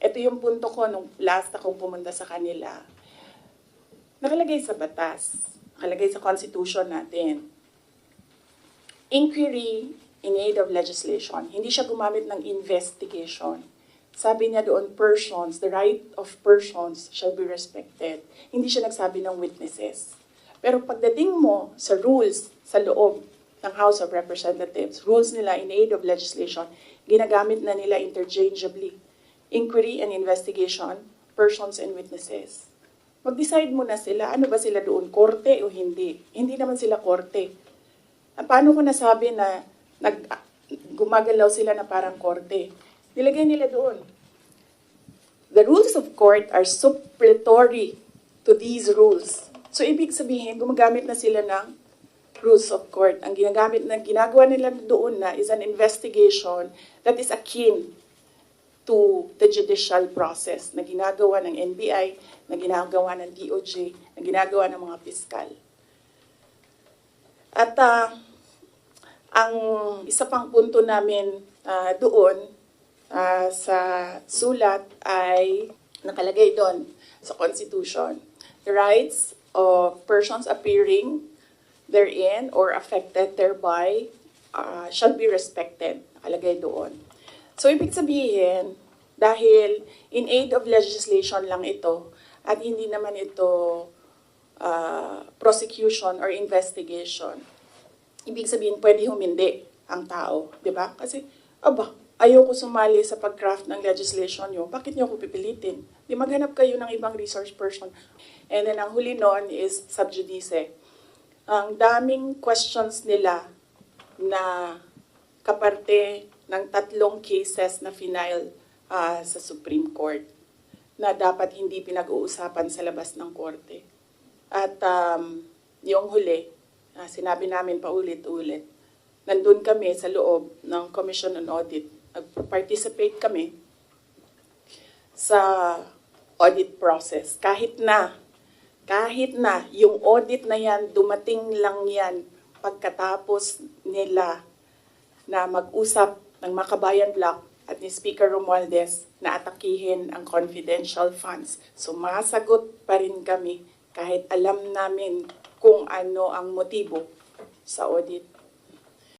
ito yung punto ko nung last akong pumunta sa kanila. Nakalagay sa batas, nakalagay sa constitution natin. Inquiry in aid of legislation. Hindi siya gumamit ng investigation. Sabi niya doon, persons, the right of persons shall be respected. Hindi siya nagsabi ng witnesses. Pero pagdating mo sa rules sa loob ng House of Representatives, rules nila in aid of legislation, ginagamit na nila interchangeably. Inquiry and investigation, persons and witnesses. Mag-decide muna sila, ano ba sila doon, korte o hindi? Hindi naman sila korte. Paano ko nasabi na gumagalaw sila na parang korte? Nilagay nila doon. The rules of court are supplementary to these rules. So, ibig sabihin, gumagamit na sila ng rules of court. Ang ginagawa nila doon na is an investigation that is akin to the judicial process na ginagawa ng NBI, na ginagawa ng DOJ, na ginagawa ng mga piskal. At ang isa pang punto namin doon sa sulat ay nakalagay doon sa Constitution. The rights of persons appearing therein or affected thereby shall be respected. Nakalagay doon. So, ibig sabihin, dahil in aid of legislation lang ito at hindi naman ito prosecution or investigation, ibig sabihin, pwede humindi ang tao, di ba? Kasi, ayoko sumali sa pag-craft ng legislation nyo, bakit nyo ako pipilitin? Di maghanap kayo ng ibang resource person. And then, ang huli nun is sub judice. Ang daming questions nila na kaparte ng 3 cases na final sa Supreme Court na dapat hindi pinag-uusapan sa labas ng korte. At yung huli, sinabi namin paulit-ulit, nandun kami sa loob ng Commission on Audit. Nag-participate kami sa audit process. Kahit na yung audit na yan, dumating lang yan pagkatapos nila na mag-usap ng Makabayan Block at ni Speaker Romualdez na atakihin ang confidential funds. So masagot pa rin kami kahit alam namin kung ano ang motibo sa audit.